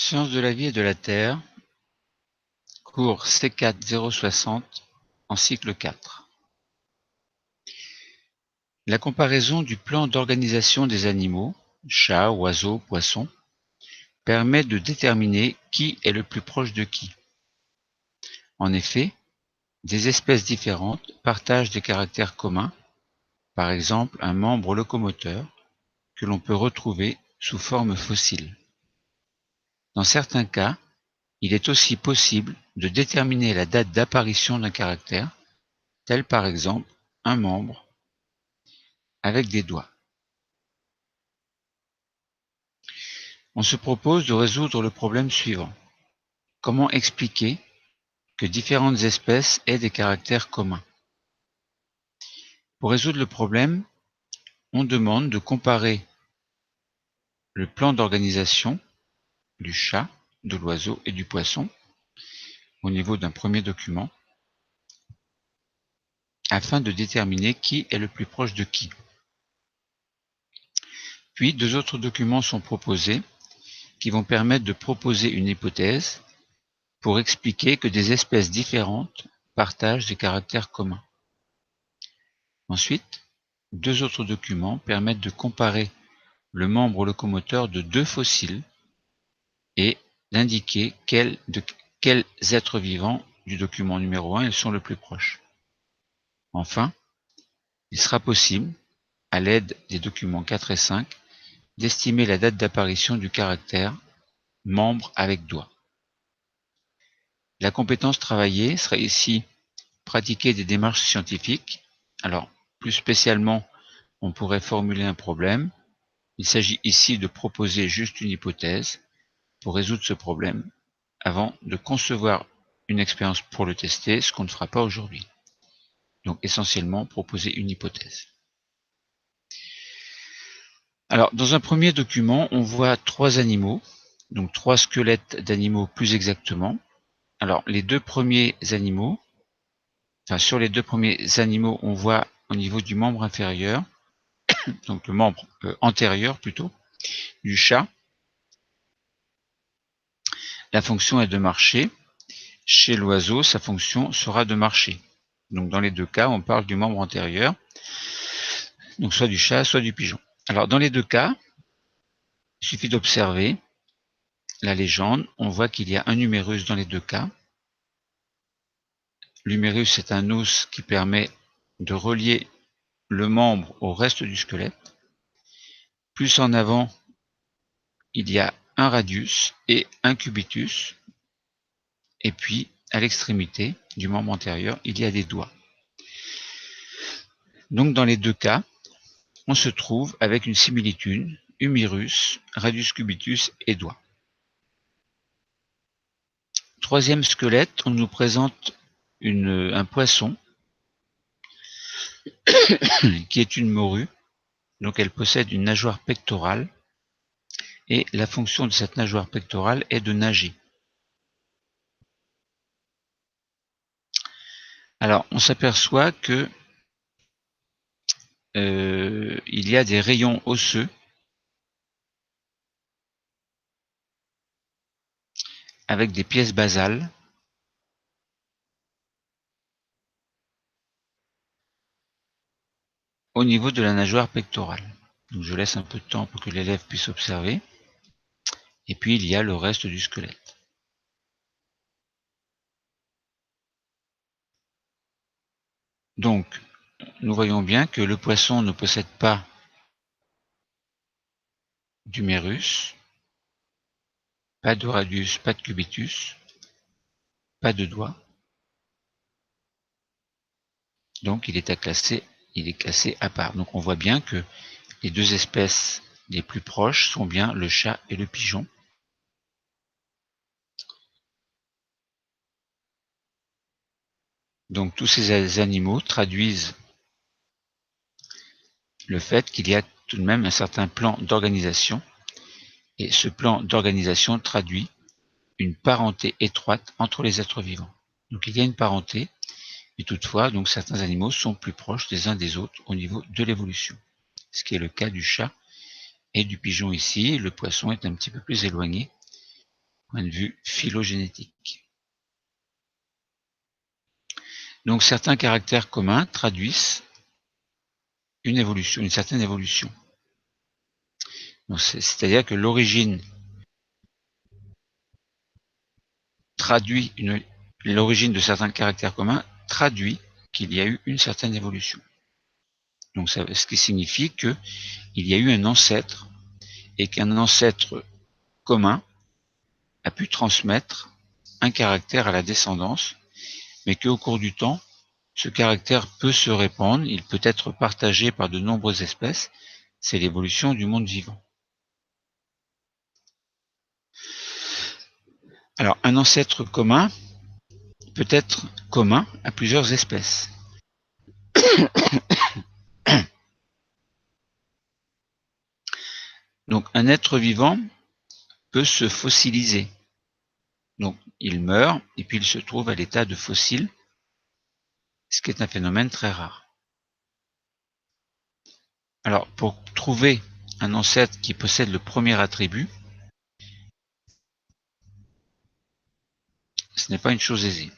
Sciences de la vie et de la Terre, cours C4 060 en cycle 4. La comparaison du plan d'organisation des animaux, chats, oiseaux, poissons, permet de déterminer qui est le plus proche de qui. En effet, des espèces différentes partagent des caractères communs, par exemple un membre locomoteur, que l'on peut retrouver sous forme fossile. Dans certains cas, il est aussi possible de déterminer la date d'apparition d'un caractère, tel par exemple un membre avec des doigts. On se propose de résoudre le problème suivant. Comment expliquer que différentes espèces aient des caractères communs? Pour résoudre le problème, on demande de comparer le plan d'organisation du chat, de l'oiseau et du poisson au niveau d'un premier document afin de déterminer qui est le plus proche de qui. Puis deux autres documents sont proposés qui vont permettre de proposer une hypothèse pour expliquer que des espèces différentes partagent des caractères communs. Ensuite, deux autres documents permettent de comparer le membre locomoteur de deux fossiles et d'indiquer quels êtres vivants du document numéro 1 ils sont le plus proches. Enfin, il sera possible, à l'aide des documents 4 et 5, d'estimer la date d'apparition du caractère membre avec doigt. La compétence travaillée sera ici pratiquer des démarches scientifiques. Alors, plus spécialement, on pourrait formuler un problème. Il s'agit ici de proposer juste une hypothèse pour résoudre ce problème avant de concevoir une expérience pour le tester, ce qu'on ne fera pas aujourd'hui. Donc essentiellement, proposer une hypothèse. Alors, dans un premier document, on voit trois animaux, donc trois squelettes d'animaux plus exactement. Alors, les deux premiers animaux, sur les deux premiers animaux, on voit au niveau du membre inférieur, donc le membre antérieur plutôt, du chat, la fonction est de marcher. Chez l'oiseau, sa fonction sera de marcher. Donc dans les deux cas, on parle du membre antérieur, donc soit du chat, soit du pigeon. Alors dans les deux cas, il suffit d'observer la légende. On voit qu'il y a un numérus dans les deux cas. L'humérus est un os qui permet de relier le membre au reste du squelette. Plus en avant, il y a un radius et un cubitus. Et puis, à l'extrémité du membre antérieur, il y a des doigts. Donc dans les deux cas, on se trouve avec une similitude, humérus, radius cubitus et doigt. Troisième squelette, on nous présente un poisson qui est une morue. Donc elle possède une nageoire pectorale et la fonction de cette nageoire pectorale est de nager. Alors on s'aperçoit que il y a des rayons osseux avec des pièces basales au niveau de la nageoire pectorale. Donc je laisse un peu de temps pour que l'élève puisse observer. Et puis il y a le reste du squelette. Donc nous voyons bien que le poisson ne possède pas d'humérus, pas de radius, pas de cubitus, pas de doigt. Donc il est classé à part. Donc on voit bien que les deux espèces les plus proches sont bien le chat et le pigeon. Donc tous ces animaux traduisent le fait qu'il y a tout de même un certain plan d'organisation. Et ce plan d'organisation traduit une parenté étroite entre les êtres vivants. Donc il y a une parenté, mais toutefois, donc certains animaux sont plus proches des uns des autres au niveau de l'évolution. Ce qui est le cas du chat et du pigeon ici. Le poisson est un petit peu plus éloigné point de vue phylogénétique. Donc certains caractères communs traduisent une évolution, une certaine évolution. C'est-à-dire que l'origine l'origine de certains caractères communs traduit qu'il y a eu une certaine évolution. Donc ce qui signifie qu'il y a eu un ancêtre et qu'un ancêtre commun a pu transmettre un caractère à la descendance, mais qu'au cours du temps, ce caractère peut se répandre, il peut être partagé par de nombreuses espèces. C'est l'évolution du monde vivant. Alors, un ancêtre commun peut être commun à plusieurs espèces. Donc, un être vivant peut se fossiliser. Donc, il meurt et puis il se trouve à l'état de fossile, ce qui est un phénomène très rare. Alors, pour trouver un ancêtre qui possède le premier attribut, ce n'est pas une chose aisée.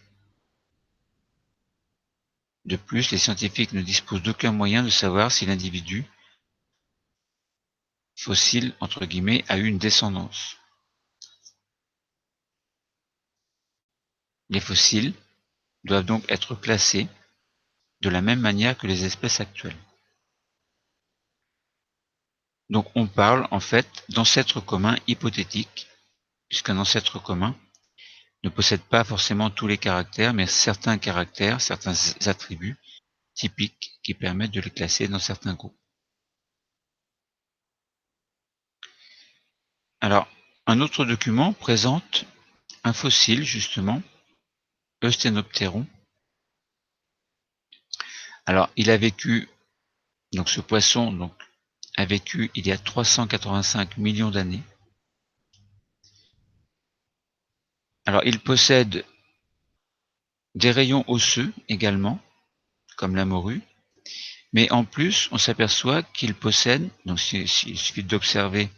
De plus, les scientifiques ne disposent d'aucun moyen de savoir si l'individu fossile, entre guillemets, a eu une descendance. Les fossiles doivent donc être classés de la même manière que les espèces actuelles. Donc on parle en fait d'ancêtres communs hypothétiques, puisqu'un ancêtre commun ne possède pas forcément tous les caractères, mais certains caractères, certains attributs typiques qui permettent de les classer dans certains groupes. Alors, un autre document présente un fossile, justement, Eusthenopteron. Alors, il a vécu, donc ce poisson a vécu il y a 385 millions d'années. Alors, il possède des rayons osseux également, comme la morue, mais en plus, on s'aperçoit qu'il possède, donc il suffit d'observer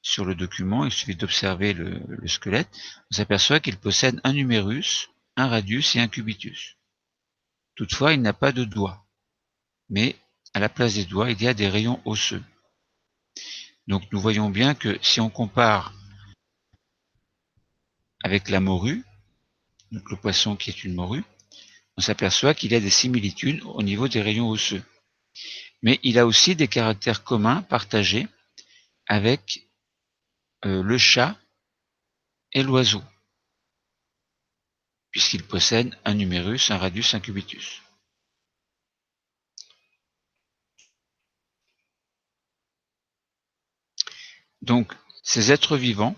sur le document, il suffit d'observer le squelette, on s'aperçoit qu'il possède un numérus, un radius et un cubitus. Toutefois, il n'a pas de doigts, mais à la place des doigts, il y a des rayons osseux. Donc nous voyons bien que si on compare avec la morue, donc le poisson qui est une morue, on s'aperçoit qu'il y a des similitudes au niveau des rayons osseux. Mais il a aussi des caractères communs partagés avec le chat et l'oiseau, puisqu'il possède un numérus, un radius, un cubitus. Donc, ces êtres vivants,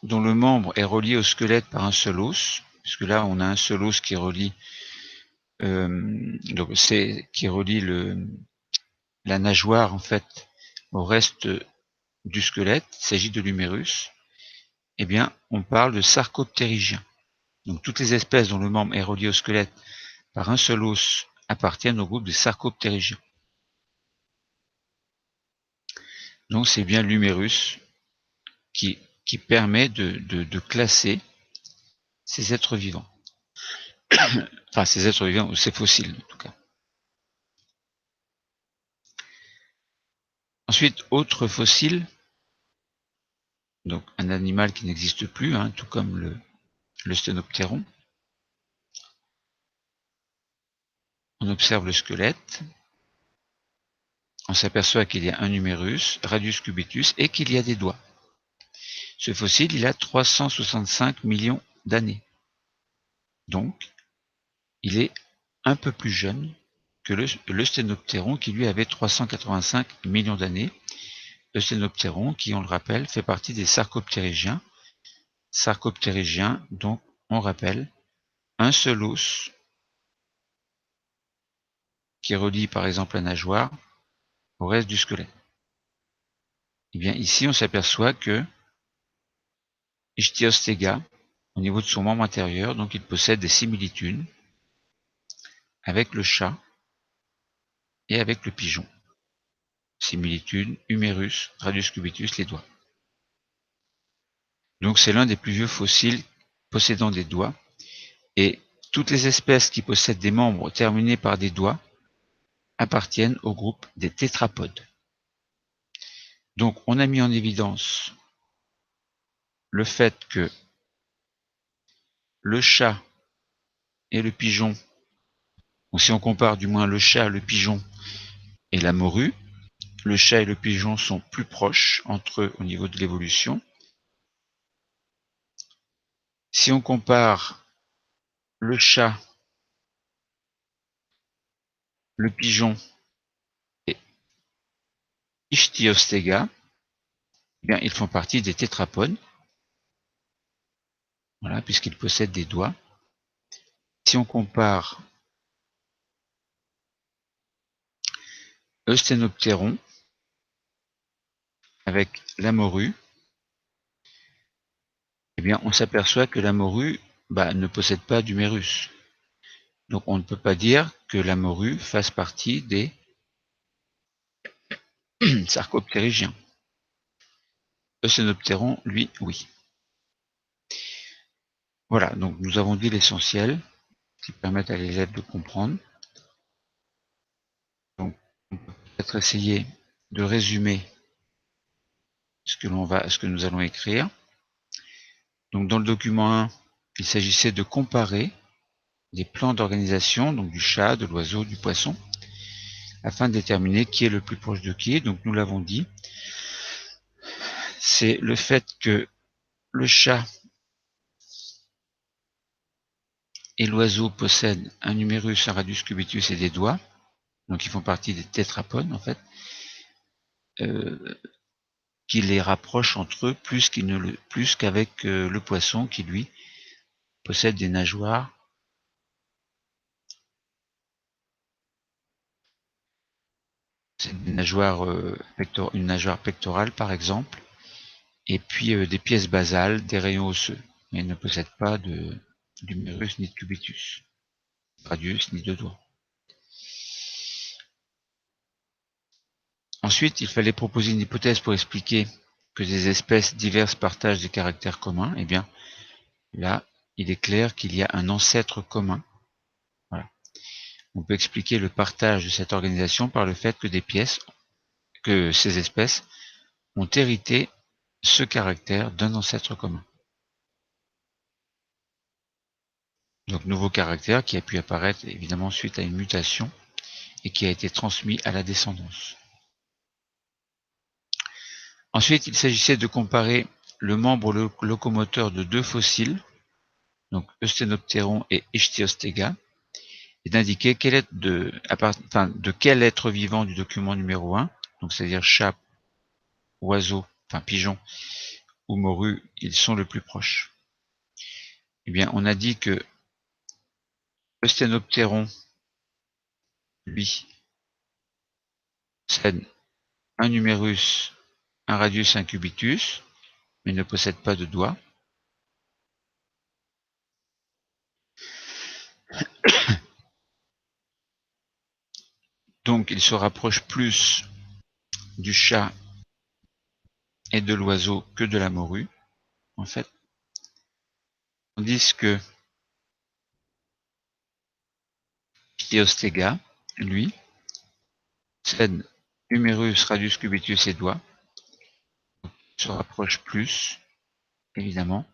dont le membre est relié au squelette par un seul os, puisque là on a un seul os qui relie, la nageoire en fait au reste du squelette, il s'agit de l'humérus, eh bien on parle de sarcoptérygiens. Donc toutes les espèces dont le membre est relié au squelette par un seul os appartiennent au groupe des sarcoptérygiens. Donc c'est bien l'humérus qui permet de classer ces êtres vivants. Enfin, ces êtres vivants, ou ces fossiles en tout cas. Ensuite, autre fossile, donc un animal qui n'existe plus, tout comme le Sthenopteron. On observe le squelette, on s'aperçoit qu'il y a un numérus, radius cubitus, et qu'il y a des doigts. Ce fossile, il a 365 millions d'années. Donc, il est un peu plus jeune que le Sthenopteron qui lui avait 385 millions d'années. Le Sthenopteron qui, on le rappelle, fait partie des sarcoptérygiens. Sarcoptérygiens, donc, on rappelle, un seul os qui relie par exemple la nageoire au reste du squelette. Et bien ici, on s'aperçoit que Ichthyostega, au niveau de son membre intérieur, donc il possède des similitudes avec le chat et avec le pigeon. Similitudes, humérus, radius cubitus, les doigts. Donc c'est l'un des plus vieux fossiles possédant des doigts, et toutes les espèces qui possèdent des membres terminés par des doigts appartiennent au groupe des tétrapodes. Donc on a mis en évidence le fait que le chat et le pigeon, ou si on compare du moins le chat, le pigeon et la morue, le chat et le pigeon sont plus proches entre eux au niveau de l'évolution. Si on compare le chat, le pigeon et Ichthyostega, eh bien, ils font partie des tétrapodes, voilà, puisqu'ils possèdent des doigts. Si on compare Eusthénoptéron avec la morue, eh bien, on s'aperçoit que la morue ne possède pas d'humérus. Donc on ne peut pas dire que la morue fasse partie des sarcoptérygiens. Eusthénoptéron, lui, oui. Voilà, donc nous avons dit l'essentiel qui permet à l'élève de comprendre. Donc on peut peut-être essayer de résumer ce que nous allons écrire. Donc dans le document 1, il s'agissait de comparer les plans d'organisation, donc du chat, de l'oiseau, du poisson, afin de déterminer qui est le plus proche de qui. Donc nous l'avons dit, c'est le fait que le chat et l'oiseau possèdent un humérus, un radius cubitus et des doigts, donc ils font partie des tétrapodes en fait, qui les rapprochent entre eux plus qu'avec le poisson qui lui possède des nageoires une nageoire pectorale par exemple, et puis des pièces basales, des rayons osseux, mais il ne possède pas d'humérus ni de cubitus, radius ni de doigts. Ensuite, il fallait proposer une hypothèse pour expliquer que des espèces diverses partagent des caractères communs. Eh bien, là, il est clair qu'il y a un ancêtre commun. Voilà. On peut expliquer le partage de cette organisation par le fait que ces espèces ont hérité ce caractère d'un ancêtre commun. Donc, nouveau caractère qui a pu apparaître évidemment suite à une mutation et qui a été transmis à la descendance. Ensuite, il s'agissait de comparer le membre locomoteur de deux fossiles, donc Eusthénoptéron et Ichthyostega, et d'indiquer de quel être vivant du document numéro 1, donc c'est-à-dire chat, oiseau, pigeon ou morue, ils sont le plus proches. Eh bien, on a dit que Eusthénoptéron, lui, possède un numérus, un radius, un cubitus, mais ne possède pas de doigts. Donc il se rapproche plus du chat et de l'oiseau que de la morue, en fait. Tandis que Ichthyostega, lui, possède humérus, radius, cubitus et doigts. Il se rapproche plus, évidemment,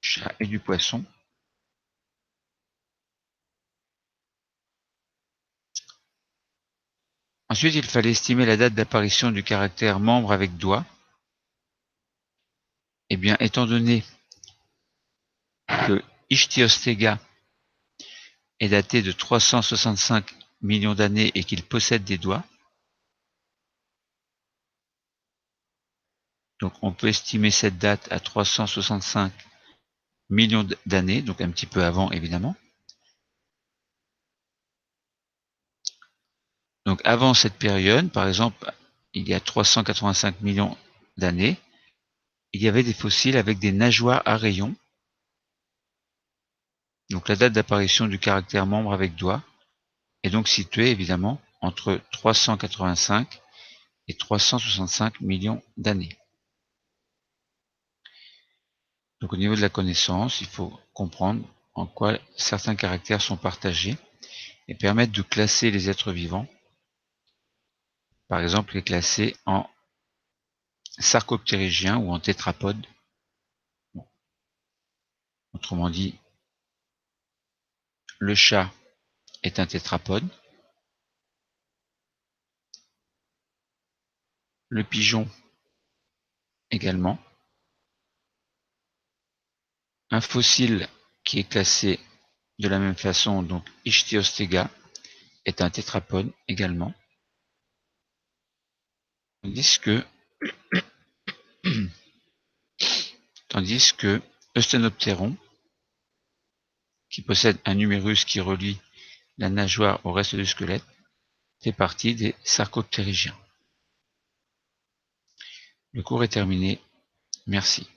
du chat et du poisson. Ensuite, il fallait estimer la date d'apparition du caractère membre avec doigt. Eh bien, étant donné que Ichthyostega est daté de 365 millions d'années et qu'il possède des doigts, donc on peut estimer cette date à 365 millions d'années, donc un petit peu avant évidemment. Donc avant cette période, par exemple, il y a 385 millions d'années, il y avait des fossiles avec des nageoires à rayons. Donc la date d'apparition du caractère membre avec doigt est donc située évidemment entre 385 et 365 millions d'années. Donc au niveau de la connaissance, il faut comprendre en quoi certains caractères sont partagés et permettre de classer les êtres vivants. Par exemple, les classer en sarcoptérygiens ou en tétrapodes. Bon. Autrement dit, le chat est un tétrapode. Le pigeon également. Un fossile qui est classé de la même façon, donc Ichthyostega, est un tétrapode également. Tandis que Eusthenopteron, qui possède un numérus qui relie la nageoire au reste du squelette, fait partie des sarcoptérygiens. Le cours est terminé. Merci.